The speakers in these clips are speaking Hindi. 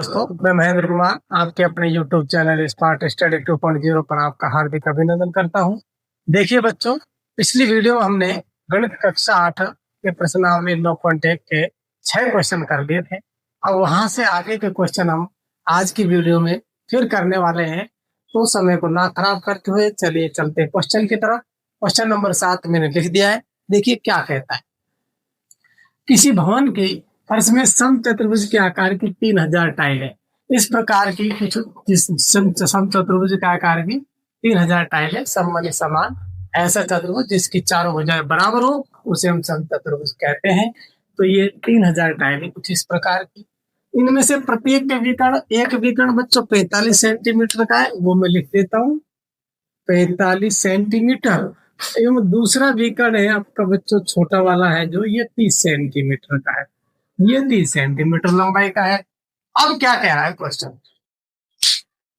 दोस्तों, मैं महेंद्र कुमार आपके अपने YouTube चैनल स्मार्ट स्टडी 2.0 पर आपका हार्दिक अभिनंदन करता हूं। देखिए बच्चों, पिछली वीडियो में हमने गणित कक्षा 8 के प्रश्नावली 9.1 के 6 क्वेश्चन कर लिए थे। अब वहां से आगे के क्वेश्चन हम आज की वीडियो में फिर करने वाले हैं। तो समय को ना खराब करते हुए चलिए चलते हैं क्वेश्चन की तरफ। क्वेश्चन नंबर 7 मैंने लिख दिया है। देखिए क्या कहता है। किसी भवन के फर्श में समचतुर्भुज के आकार की 3000 टाइल है। इस प्रकार की कुछ समचतुर्भुज के आकार की 3000 टाइल है। समान समान ऐसा चतुर्भुज जिसकी चारों भुजाएं बराबर हो उसे हम समचतुर्भुज कहते हैं। तो ये 3000 टाइल है कुछ इस प्रकार की। इनमें से प्रत्येक के विकर्ण, एक विकर्ण बच्चों 45 सेंटीमीटर का है, वो मैं लिख देता हूँ 45 सेंटीमीटर। एवं दूसरा विकर्ण है आपका बच्चों छोटा वाला है जो ये 30 सेंटीमीटर का है। ये 30 सेंटीमीटर लंबाई का है। अब क्या कह रहा है क्वेश्चन,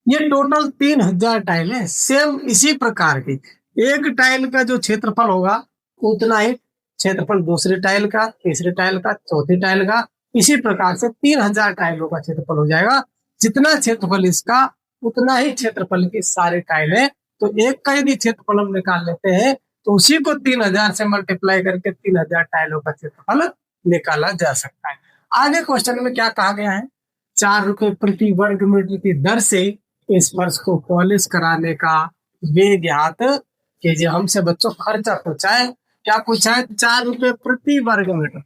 ये टोटल 3000 टाइल है। सेम इसी प्रकार की एक टाइल का जो क्षेत्रफल होगा उतना ही क्षेत्रफल दूसरी टाइल का, तीसरी टाइल का, चौथी टाइल का, इसी प्रकार से 3000 टाइलों का क्षेत्रफल हो जाएगा। जितना क्षेत्रफल इसका उतना ही क्षेत्रफल की सारी टाइलें। तो एक का यदि क्षेत्रफल हम निकाल लेते हैं तो उसी को 3000 से मल्टीप्लाई करके 3000 टाइलों का क्षेत्रफल निकाला जा सकता है। आगे क्वेश्चन में क्या कहा गया है, 4 रुपए प्रति वर्ग मीटर की दर से इस फर्श को पॉलिश कराने का व्यय ज्ञात कीजिए। हमसे बच्चों खर्चा पूछा है। क्या पूछा है, 4 रुपए प्रति वर्ग मीटर।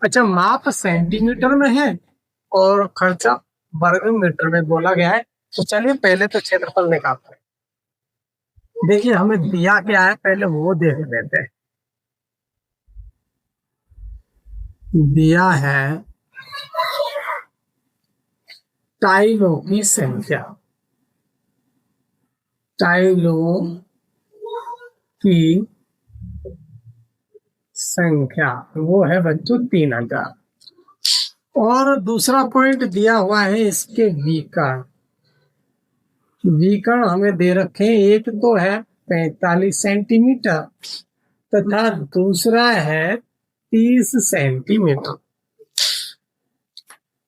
अच्छा, माप सेंटीमीटर में है और खर्चा वर्ग मीटर में बोला गया है। तो चलिए पहले तो क्षेत्रफल निकालते हैं। देखिए हमें दिया क्या है, पहले वो देख लेते हैं। दिया है टाइलों की संख्या, टाइलों की संख्या वो है बच्चों 3000। और दूसरा पॉइंट दिया हुआ है इसके विकर्ण। विकर्ण हमें दे रखे, एक तो है 45 सेंटीमीटर तथा दूसरा है 30 सेंटीमीटर।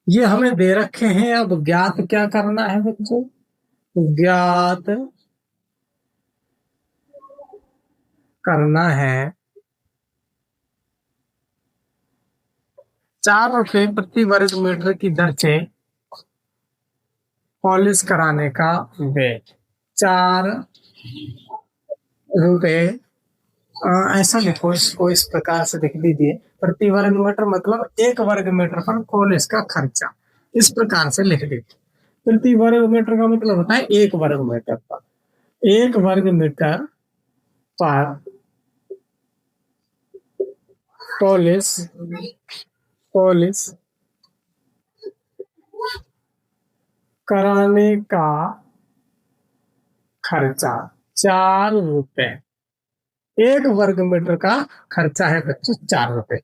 ये हमें दे रखे हैं। अब ज्ञात क्या करना है बच्चों, ज्ञात करना है 4 रुपए प्रति वर्ग मीटर की दर से पॉलिश कराने का व्यय। 4 रुपए ऐसा लिखो, इसको इस प्रकार से लिख दीजिए। प्रति वर्ग मीटर मतलब 1 वर्ग मीटर पर पॉलिश का खर्चा, इस प्रकार से लिख दीजिए। प्रति वर्ग मीटर का मतलब होता है 1 वर्ग मीटर पर, 1 वर्ग मीटर पर पॉलिश कराने का खर्चा 4 रुपए। 1 वर्ग मीटर का खर्चा है बच्चों 4 रुपए।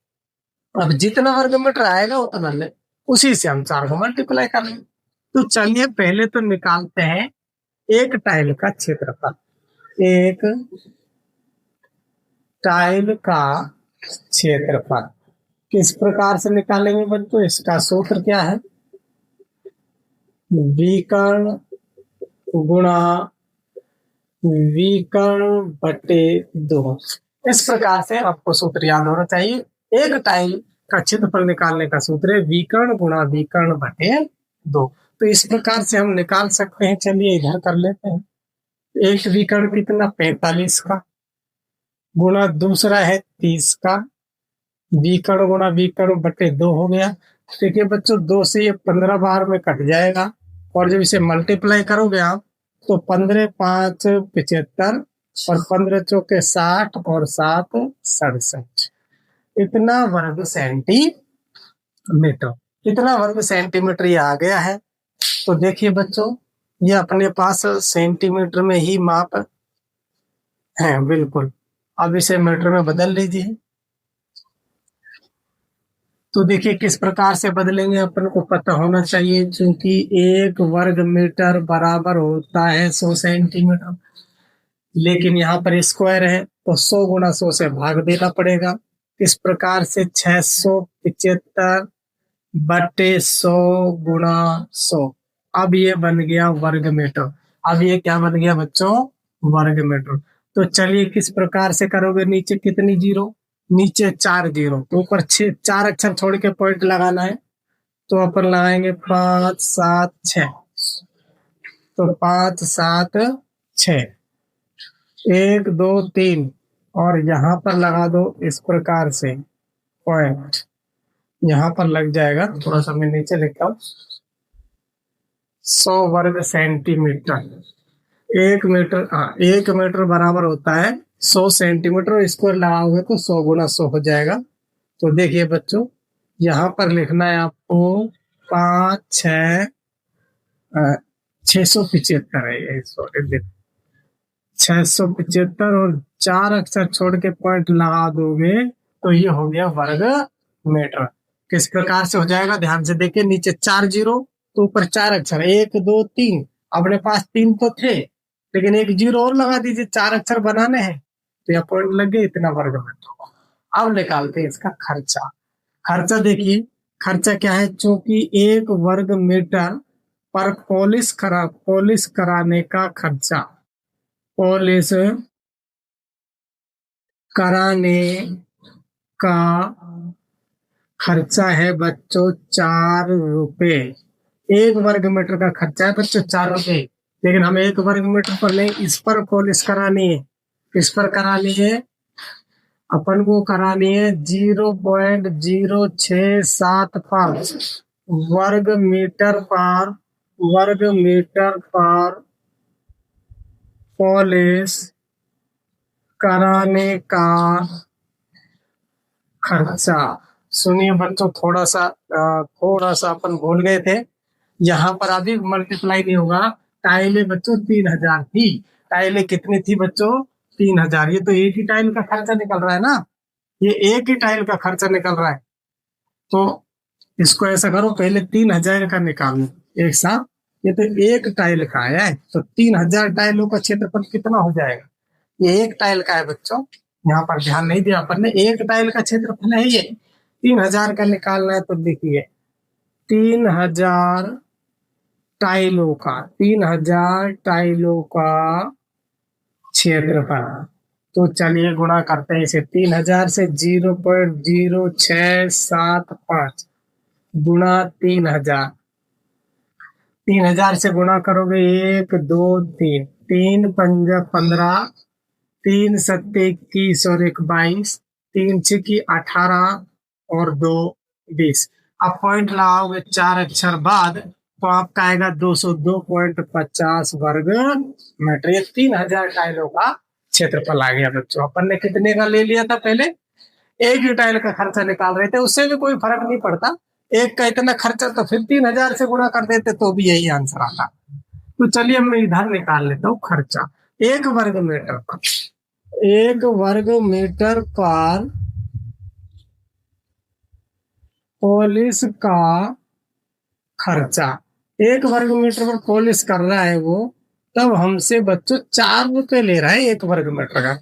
अब जितना वर्ग मीटर आएगा उतना ले, उसी से हम 4 को मल्टीप्लाई कर लेंगे। तो चलिए पहले तो निकालते हैं एक टाइल का क्षेत्रफल। एक टाइल का क्षेत्रफल किस प्रकार से निकालेंगे बच्चों, इसका सूत्र क्या है, विकर्ण गुणा विकर्ण बटे 2। इस प्रकार से आपको सूत्र याद होना चाहिए। एक टाइल का क्षेत्रफल निकालने का सूत्र है विकर्ण गुणा विकर्ण बटे 2। तो इस प्रकार से हम निकाल सकते हैं। चलिए इधर कर लेते हैं। एक विकर्ण कितना 45 का गुणा दूसरा है 30 का, विकर्ण गुणा विकर्ण बटे 2 हो गया। देखिए बच्चों 2 से ये 15 बार में कट जाएगा और जब इसे मल्टीप्लाई करोगे आप तो 15 5 75 और 15 चौके 60 और 7 67। इतना वर्ग सेंटीमीटर, इतना वर्ग सेंटीमीटर ये आ गया है। तो देखिए बच्चों ये अपने पास सेंटीमीटर में ही माप है बिल्कुल। अब इसे मीटर में बदल लीजिए। तो देखिए किस प्रकार से बदलेंगे, अपन को पता होना चाहिए क्योंकि 1 वर्ग मीटर बराबर होता है 100 सेंटीमीटर। लेकिन यहाँ पर स्क्वायर है तो 100 गुणा 100 से भाग देना पड़ेगा। इस प्रकार से 675 बटे 100 गुणा 100। अब ये बन गया वर्ग मीटर। अब ये क्या बन गया बच्चों? वर्ग मीटर। तो चलिए किस प्रकार से करोगे? नीचे कितनी जीरो? नीचे 4 जीरो, तो ऊपर 4 अक्षर छोड़ के पॉइंट लगाना है। तो अपन लगाएंगे 5 7 6। तो 5 7 6, 1 2 3, और यहाँ पर लगा दो इस प्रकार से पॉइंट। यहाँ पर लग जाएगा, थोड़ा सा मैं नीचे लिखता हूँ, 100 वर्ग सेंटीमीटर। 1 मीटर, हाँ 1 मीटर बराबर होता है 100 सेंटीमीटर। स्क्वायर लगाओगे तो 100 गुना 100 हो जाएगा। तो देखिए बच्चों, यहाँ पर लिखना है आपको 5 6 675 है ये, सॉरी 675, और 4 अक्षर छोड़ के पॉइंट लगा दोगे तो ये हो गया वर्ग मीटर। किस प्रकार से हो जाएगा? ध्यान से देखिए, नीचे 4 जीरो, तो ऊपर 4 अक्षर 1 2 3। अपने पास 3 तो थे, लेकिन एक जीरो और लगा दीजिए, 4 अक्षर बनाने हैं तो यह पॉइंट लग गए, इतना वर्ग मीटर। अब निकालते हैं इसका खर्चा। खर्चा देखिए, खर्चा क्या है? चूंकि 1 वर्ग मीटर पर पॉलिश कराने का खर्चा, पॉलिश कराने का खर्चा है बच्चों 4 रुपए। 1 वर्ग मीटर का खर्चा है बच्चों 4 रुपए, लेकिन हमें 1 वर्ग मीटर पर नहीं, इस पर पॉलिश करानी है। इस पर करानी है, अपन को करानी है 0.0675 वर्ग मीटर पर पॉलिश कराने का खर्चा। सुनिए बच्चों, थोड़ा सा अपन भूल गए थे। यहाँ पर अभी मल्टीप्लाई नहीं होगा। टाइलें बच्चों 3000 थी। टाइलें कितनी थी बच्चों? 3000। ये तो एक ही टाइल का खर्चा निकल रहा है ना, ये एक ही टाइल का खर्चा निकल रहा है। तो इसको ऐसा करो, पहले 3000 का निकालो एक साथ। ये तो एक टाइल का है, तो 3000 टाइलों का क्षेत्रफल कितना हो जाएगा? ये एक टाइल का है बच्चों, यहाँ पर ध्यान नहीं दिया अपन ने। एक टाइल का क्षेत्रफल है ये, 3000 का निकालना है। तो देखिए 3000 टाइलों का, 3000 टाइलों का क्षेत्रफल। तो चलिए गुणा करते हैं इसे। 3000 से 0.0675 गुणा 3000। 3000 से गुणा करोगे 1 2 3, 3 पंजा 15, 3 सत्ते 21 और 1 22, 3 छिकी 18 और 2 20। अब पॉइंट लगाओगे 4 अक्षर बाद, तो आपका आएगा 202.50 वर्ग मीटर। ये 3000 टाइलों का क्षेत्रफल आ गया बच्चों। अपन ने कितने का ले लिया था पहले? एक ही टाइल का खर्चा निकाल रहे थे, उससे भी कोई फर्क नहीं पड़ता। एक का इतना खर्चा, तो फिर 3000 से गुणा कर देते तो भी यही आंसर आता। तो चलिए मैं इधर निकाल लेता हूँ खर्चा। 1 वर्ग मीटर पर पॉलिश का खर्चा। 1 वर्ग मीटर पर पॉलिश कर रहा है वो, तब हमसे बच्चों 4 रुपए ले रहा है 1 वर्ग मीटर का।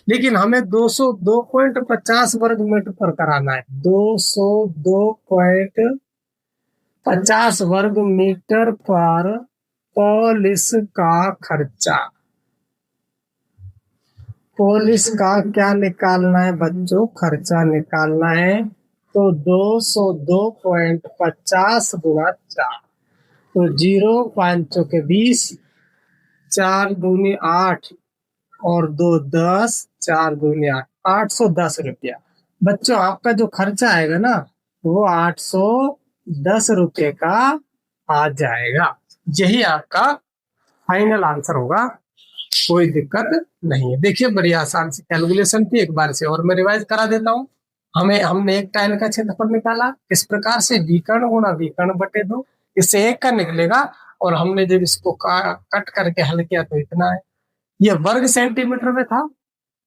लेकिन हमें 202.50 वर्ग मीटर पर कराना है। 202.50 वर्ग मीटर पर पॉलिश का खर्चा। पॉलिश का क्या निकालना है बच्चों? खर्चा निकालना है। तो 202.50 गुणा 4, तो 0 5 के 20, 4 दूनी 8 और 2 10, 4 दूनी 8, 810 रुपया। बच्चों आपका जो खर्चा आएगा ना, वो 810 रुपये का आ जाएगा। यही आपका फाइनल आंसर होगा, कोई दिक्कत नहीं है। देखिए बड़ी आसान सी कैलकुलेशन थी, एक बार से और मैं रिवाइज करा देता हूँ। हमने एक टाइल का क्षेत्रफल निकाला इस प्रकार से, विकर्ण गुणा विकर्ण बटे 2, इससे 1 का निकलेगा। और हमने जब इसको कट करके हल किया तो इतना है। ये वर्ग सेंटीमीटर में था,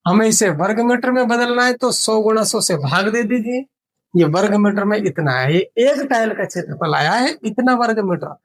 हमें इसे वर्ग मीटर में बदलना है, तो 100 गुणा 100 से भाग दे दीजिए। ये वर्ग मीटर में इतना है। ये एक टाइल का क्षेत्रफल आया है इतना वर्ग मीटर।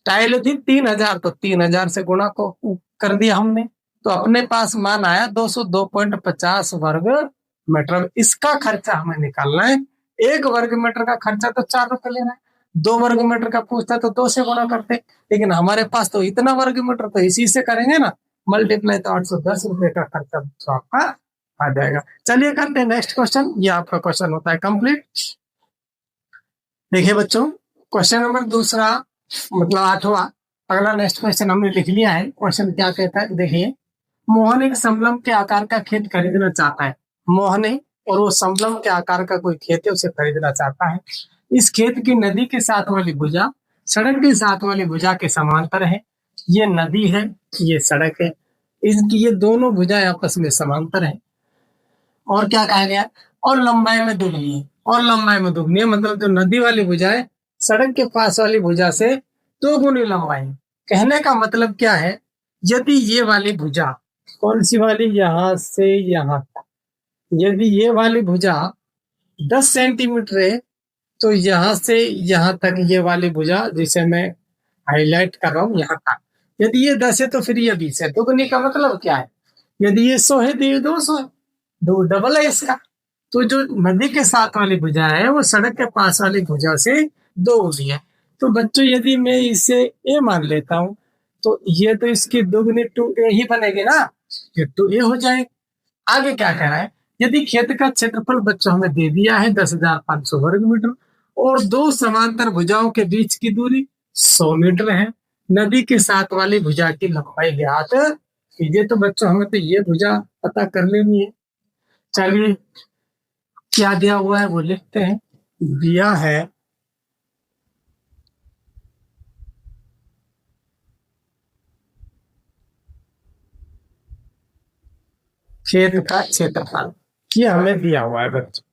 टाइल थी 3000, तो 3000 से गुणा को कर दिया हमने, तो अपने पास मान आया 202.50 वर्ग मीटर। इसका खर्चा हमें निकालना है 1 वर्ग मीटर का खर्चा तो 4 रुपए ले रहा है, 2 वर्ग मीटर का पूछता तो 2 से गुणा करते, लेकिन हमारे पास तो इतना वर्ग मीटर, तो इसी से करेंगे ना मल्टीप्लाई, तो 810 रुपए का खर्चा तो आपका आ जाएगा। चलिए करते हैं नेक्स्ट क्वेश्चन, ये आपका क्वेश्चन होता है कंप्लीट। देखिए बच्चों, क्वेश्चन नंबर दूसरा मतलब 8वां, अगला नेक्स्ट क्वेश्चन हमने लिख लिया है। क्वेश्चन क्या कहता है, देखिए, मोहन एक समलम के आकार का खेत खरीदना चाहता है। मोहन है और वो समलम के आकार का कोई खेत है, उसे खरीदना चाहता है। इस खेत की नदी के साथ वाली भुजा सड़क के साथ वाली भुजा के समांतर है। ये नदी है, ये सड़क है, इनकी ये दोनों भुजाएं आपस में समांतर है। और क्या कहा गया, और लंबाई में दुगनी है, और लंबाई में दुगनी है मतलब जो नदी वाली भुजा है सड़क के पास वाली भुजा से 2 गुनी लंबाई। कहने का मतलब क्या है, यदि ये वाली भुजा, कौन सी वाली, यहां से यहां तक, यदि ये वाली भुजा 10 सेंटीमीटर है, तो यहां से यहां तक ये वाली भुजा, जिसे मैं हाईलाइट कर रहा हूं, यहाँ तक, यदि ये 10 है तो फिर ये 20 है। दुगनी का मतलब क्या है, यदि ये 100 है तो ये 200 है, दो डबल है इसका। तो जो नदी के साथ वाली भुजा है वो सड़क के पास वाली भुजा से 2 गुनी है। तो बच्चों यदि मैं इसे ए मान लेता हूं, तो ये तो इसकी दुगनी 2a ही बनेगी ना, ये 2a हो जाए। आगे क्या कह रहा है, यदि खेत का क्षेत्रफल बच्चों हमें दे दिया है 10,500 वर्ग मीटर और 2 समांतर भुजाओं के बीच की दूरी 100 मीटर है, नदी के साथ वाली भुजा की लंबाई ज्ञात कीजिए। तो बच्चों हमें तो ये भुजा पता कर लेनी है। चलिए क्या दिया हुआ है वो लिखते हैं। दिया है खेत का क्षेत्रफल, ये हमें दिया हुआ है बच्चों,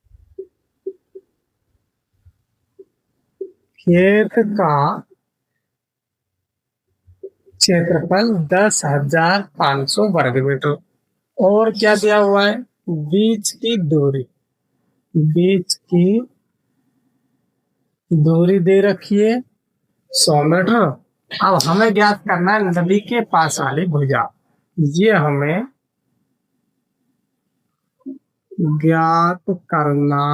खेत का क्षेत्रफल 10,500 वर्ग मीटर। और क्या दिया हुआ है, बीच की दूरी, बीच की दूरी दे रखी है 100 मीटर। अब हमें ज्ञात करना है नदी के पास वाली भुजा, ये हमें ज्ञात करना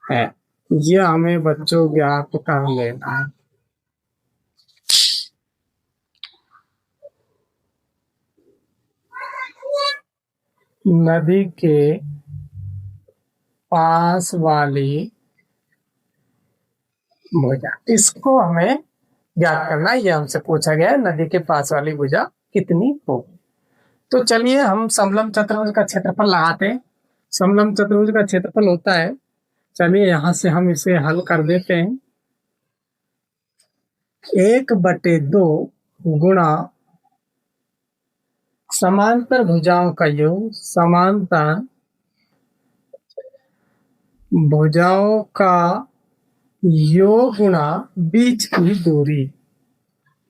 है, ये हमें बच्चों ज्ञात कर लेना है। नदी के पास वाली भुजा, इसको हमें ज्ञात करना है। ये हमसे पूछा गया है नदी के पास वाली भुजा कितनी होगी। तो चलिए हम समलम चतुर्भुज का क्षेत्रफल लगाते हैं। समलम चतुर्भुज का क्षेत्रफल होता है, चलिए यहां से हम इसे हल कर देते हैं, 1/2 गुणा समांतर भुजाओं का योग, समांतर भुजाओं का योग गुणा बीच की दूरी,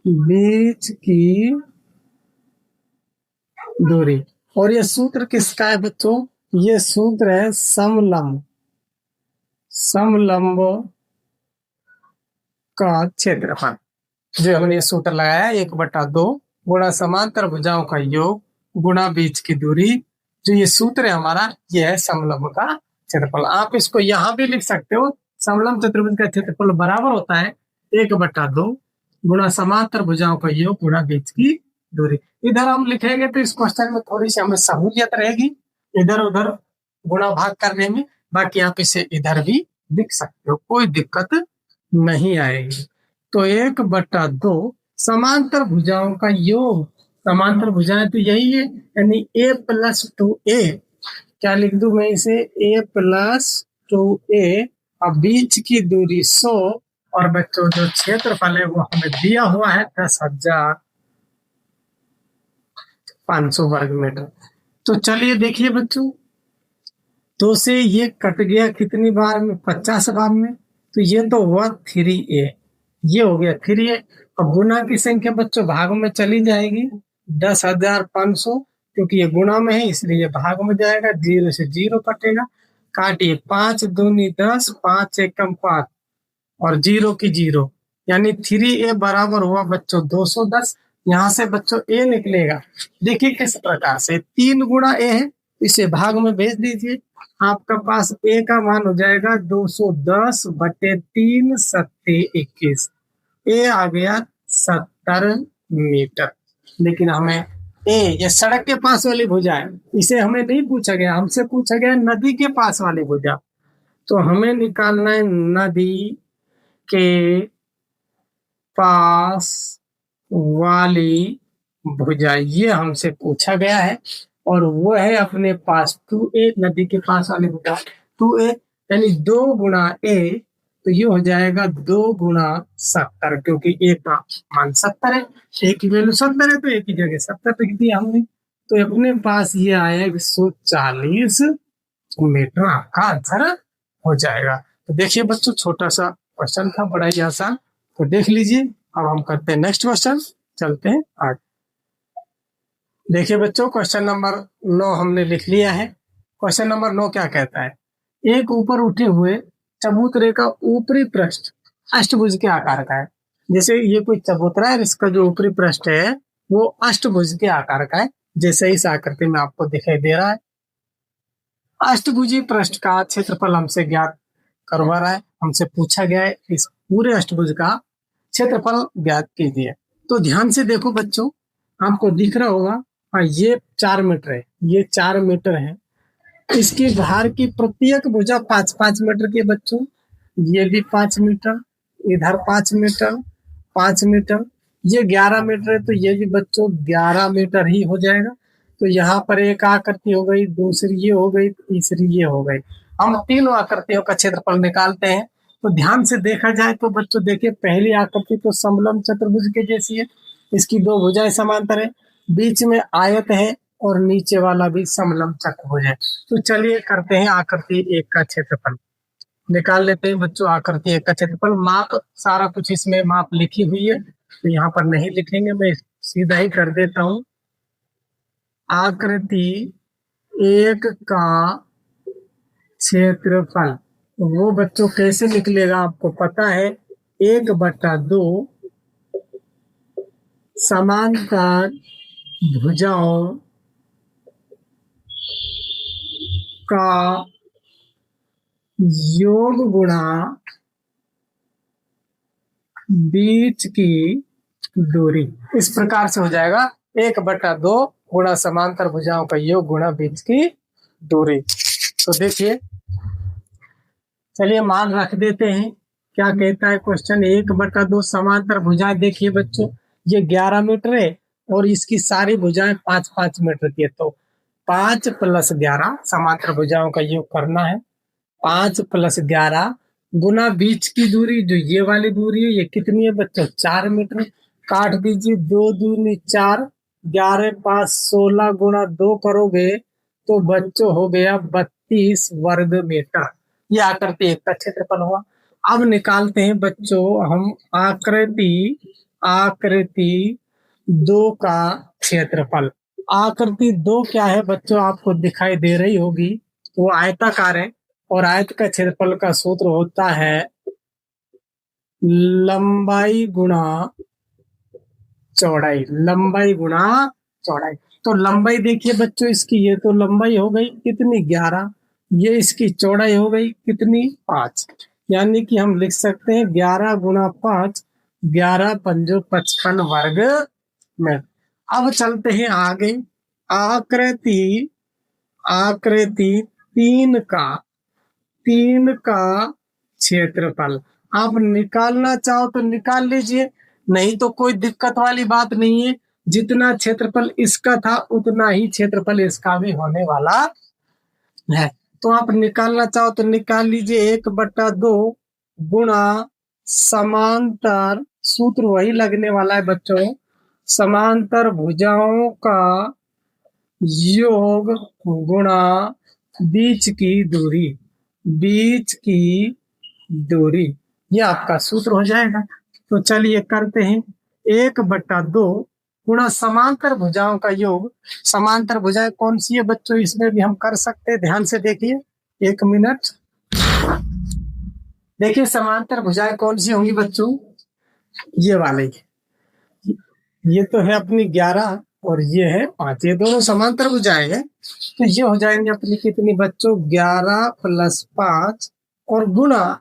बीच की दूरी। और ये सूत्र किसका है बच्चों, ये सूत्र है समलंब, समलंब का क्षेत्रफल। जो हमने ये सूत्र लगाया है 1/2 गुणा समांतर भुजाओं का योग गुणा बीच की दूरी, जो ये सूत्र है हमारा, ये है समलंब का क्षेत्रफल। आप इसको यहाँ भी लिख सकते हो, समलंब चतुर्भुज का क्षेत्रफल बराबर होता है 1/2 गुणा समांतर भुजाओं का योग गुणा बीच की दूरी। इधर हम लिखेंगे तो इस क्वेश्चन में थोड़ी सी हमें सहूलियत रहेगी इधर उधर गुणा भाग करने में, बाकी आप इसे इधर भी लिख सकते हो, कोई दिक्कत नहीं आएगी। तो 1/2 समांतर भुजाओं का योग, समांतर भुजाएं तो यही है, यानी a+2a, क्या लिख दूं मैं इसे, a+2a, और बीच की दूरी 100, और बच्चों जो क्षेत्रफल है वो हमें दिया हुआ है 10,500 वर्ग मीटर। तो चलिए देखिए बच्चों, 2 से ये कट गया कितनी बार में, 50 बार में, तो ये तो हुआ 3a, ये हो गया 3a। और गुना की संख्या बच्चों भाग में चली जाएगी, 10,500, क्योंकि ये गुणा में है इसलिए भाग में जाएगा, 0 से 0 कटेगा, काटिए, 5 दूनी 10, 5 एकम 5, और 0 की 0, यानी 3a बराबर हुआ बच्चों 210। यहाँ से बच्चों a निकलेगा, देखिए किस प्रकार से, 3 गुणा a है, इसे भाग में भेज दीजिए, आपका पास ए का मान हो जाएगा 210/3 सत्ते 21। ए आ गया 70 मीटर। लेकिन हमें ए ये सड़क के पास वाली भुजा है, इसे हमें नहीं पूछा गया, हमसे पूछा गया नदी के पास वाली भुजा। तो हमें निकालना है नदी के पास वाली भुजा, ये हमसे पूछा गया है। और वो है अपने पास 2a, नदी के पास वाली भुजा 2a, यानी 2 गुणा a, तो ये हो जाएगा 2 गुणा 70, क्योंकि a का मान 70 है, a की वैल्यू 70 है, तो a की जगह 70 लिख दिया हमने। तो अपने पास ये आया 140 मीटर, आपका आंसर हो जाएगा। तो देखिए बच्चों, छोटा सा क्वेश्चन था, बड़ा ही आसान। तो देख लीजिए। अब हम करते हैं नेक्स्ट क्वेश्चन, चलते हैं आगे। देखिए बच्चों, क्वेश्चन नंबर 9 हमने लिख लिया है। क्वेश्चन नंबर 9 क्या कहता है? एक ऊपर उठे हुए चबूतरे का ऊपरी पृष्ठ अष्टभुज के आकार का है। जैसे ये कोई चबूतरा है, इसका जो ऊपरी पृष्ठ है वो अष्टभुज के आकार का है, जैसे इस आकृति में आपको दिखाई दे रहा है। अष्टभुजी पृष्ठ का क्षेत्रफल हमसे ज्ञात करवा रहा है, हमसे पूछा गया है इस पूरे अष्टभुज का क्षेत्रफल ज्ञात कीजिए। तो ध्यान से देखो बच्चों, आपको दिख रहा होगा, हाँ ये 4 मीटर है, ये 4 मीटर है। इसकी बाहर की प्रत्येक भुजा 5-5 मीटर की बच्चों, ये भी 5 मीटर, इधर 5 मीटर, 5 मीटर, ये 11 मीटर है, तो ये भी बच्चों 11 मीटर ही हो जाएगा। तो यहाँ पर एक आकृति हो गई, दूसरी ये हो गई, तीसरी ये हो गई। हम तीनों आकृतियों का क्षेत्रफल निकालते हैं। तो ध्यान से देखा जाए तो बच्चों देखिए, पहली आकृति तो समलंब चतुर्भुज के जैसी है, इसकी 2 भुजाएं समांतर है, बीच में आयत है और नीचे वाला भी समलंब चतुर्भुज है। तो चलिए करते हैं आकृति 1 का क्षेत्रफल, निकाल लेते हैं बच्चों। आकृति 1 का क्षेत्रफल, माप सारा कुछ इसमें माप लिखी हुई है, तो यहाँ पर नहीं लिखेंगे, मैं सीधा ही कर देता हूँ। आकृति 1 का क्षेत्रफल वो बच्चों कैसे निकलेगा आपको पता है, 1/2 समांतर भुजाओं का योग गुणा बीच की दूरी। इस प्रकार से हो जाएगा 1/2 गुणा समांतर भुजाओं का योग गुणा बीच की दूरी। तो देखिए, चलिए मान रख देते हैं। क्या कहता है क्वेश्चन? 1/2 समांतर भुजाएं, देखिए बच्चों ये 11 मीटर है और इसकी सारी भुजाएं 5-5 मीटर की है, तो 5 + 11 समांतर भुजाओं का योग करना है। 5 + 11 गुना बीच की दूरी, जो ये वाली दूरी है, ये कितनी है बच्चों? 4 मीटर। काट दीजिए, 2 दूनी 4, 11 5 16 गुना 2 करोगे तो बच्चों हो गया 32 वर्ग मीटर। ये आकृति 1 का क्षेत्रफल हुआ। अब निकालते हैं बच्चों हम आकृति 2 का क्षेत्रफल। आकृति 2 क्या है बच्चों? आपको दिखाई दे रही होगी, वो आयताकार है और आयत का क्षेत्रफल का सूत्र होता है लंबाई गुणा चौड़ाई, लंबाई गुणा चौड़ाई। तो लंबाई देखिए बच्चों इसकी, ये तो लंबाई हो गई कितनी? 11। ये इसकी चौड़ाई हो गई कितनी? 5। यानी कि हम लिख सकते हैं 11 गुणा 5, 11 पंजो 55 वर्ग मीटर। अब चलते हैं आगे। आकृति 3 का क्षेत्रफल आप निकालना चाहो तो निकाल लीजिए, नहीं तो कोई दिक्कत वाली बात नहीं है। जितना क्षेत्रफल इसका था उतना ही क्षेत्रफल इसका भी होने वाला है। तो आप निकालना चाहो तो निकाल लीजिए। 1/2 गुणा समांतर, सूत्र वही लगने वाला है बच्चों, समांतर भुजाओं का योग गुणा बीच की दूरी, बीच की दूरी, ये आपका सूत्र हो जाएगा। तो चलिए करते हैं। 1/2 गुणा समांतर भुजाओं का योग। समांतर भुजाएं कौन सी है बच्चों? इसमें भी हम कर सकते हैं, ध्यान से देखिए, 1 मिनट। देखिए समांतर भुजाएं कौन सी होंगी बच्चों? ये वाले, ये तो है अपनी 11 और ये है 5, ये दोनों समांतर भुजाएं हैं। तो ये हो जाएंगे अपनी कितनी बच्चों, 11 + 5 और गुणा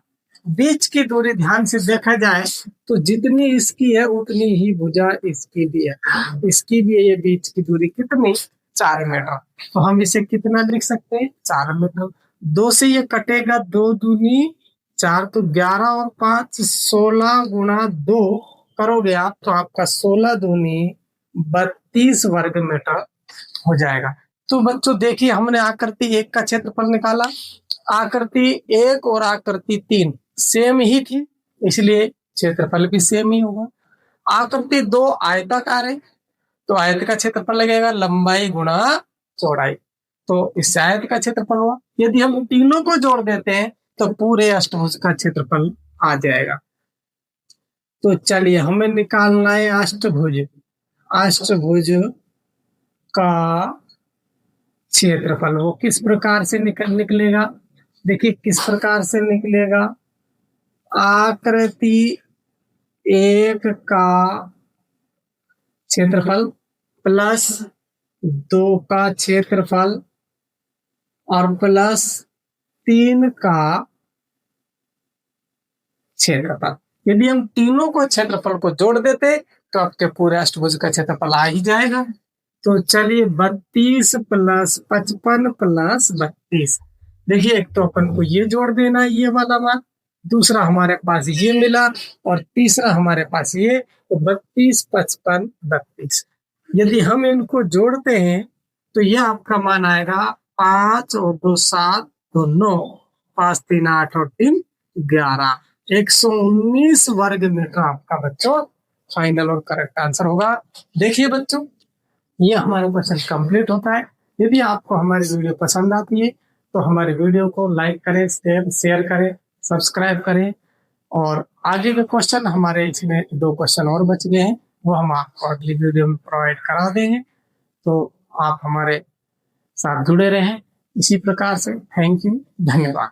बीच की दूरी। ध्यान से देखा जाए तो जितनी इसकी है उतनी ही भुजा इसकी भी है। इसकी भी है ये बीच की दूरी कितनी, 4 मीटर। तो हम इसे कितना लिख सकते हैं, 4 मीटर। 2 से ये कटेगा, 2 दूनी 4, तो 11 और 5 16 गुणा 2 करोगे आप तो आपका 16 दूनी 32 वर्ग मीटर हो जाएगा। तो बच्चों देखिए, हमने आकृति 1 का क्षेत्रफल निकाला, आकृति 1 और आकृति 3 सेम ही थी, इसलिए क्षेत्रफल भी सेम ही होगा। आकृति 2 आयताकार है, तो आयत का क्षेत्रफल लगेगा लंबाई गुणा चौड़ाई, तो इस आयत का क्षेत्रफल हुआ। यदि हम तीनों को जोड़ देते हैं तो पूरे अष्टभुज का क्षेत्रफल आ जाएगा। तो चलिए हमें निकालना है अष्टभुज। अष्टभुज का क्षेत्रफल वो किस प्रकार से निकलेगा, देखिए किस प्रकार से निकलेगा। आकृति 1 का क्षेत्रफल प्लस 2 का क्षेत्रफल और प्लस 3 का क्षेत्रफल। यदि हम तीनों को क्षेत्रफल को जोड़ देते तो आपके पूरे अष्टभुज का क्षेत्रफल आ ही जाएगा। तो चलिए 32 + 55 + 32। देखिए एक तो अपन को ये जोड़ देना है, ये वाला मान, दूसरा हमारे पास ये मिला और तीसरा हमारे पास ये, तो 32 55 32। यदि हम इनको जोड़ते हैं तो यह आपका मान आएगा 5 और 2 7, 2 9, 5 3 8 और 3 11, 119 वर्ग मीटर आपका बच्चों फाइनल और करेक्ट आंसर होगा। देखिए बच्चों, ये हमारा क्वेश्चन कंप्लीट होता है। यदि आपको हमारी वीडियो पसंद आती है तो हमारे वीडियो को लाइक करें, शेयर करें, सब्सक्राइब करें। और आगे के क्वेश्चन हमारे इसमें 2 क्वेश्चन और बच गए हैं, वो हम आपको अगली वीडियो में प्रोवाइड करा देंगे। तो आप हमारे साथ जुड़े रहें इसी प्रकार से। थैंक यू, धन्यवाद।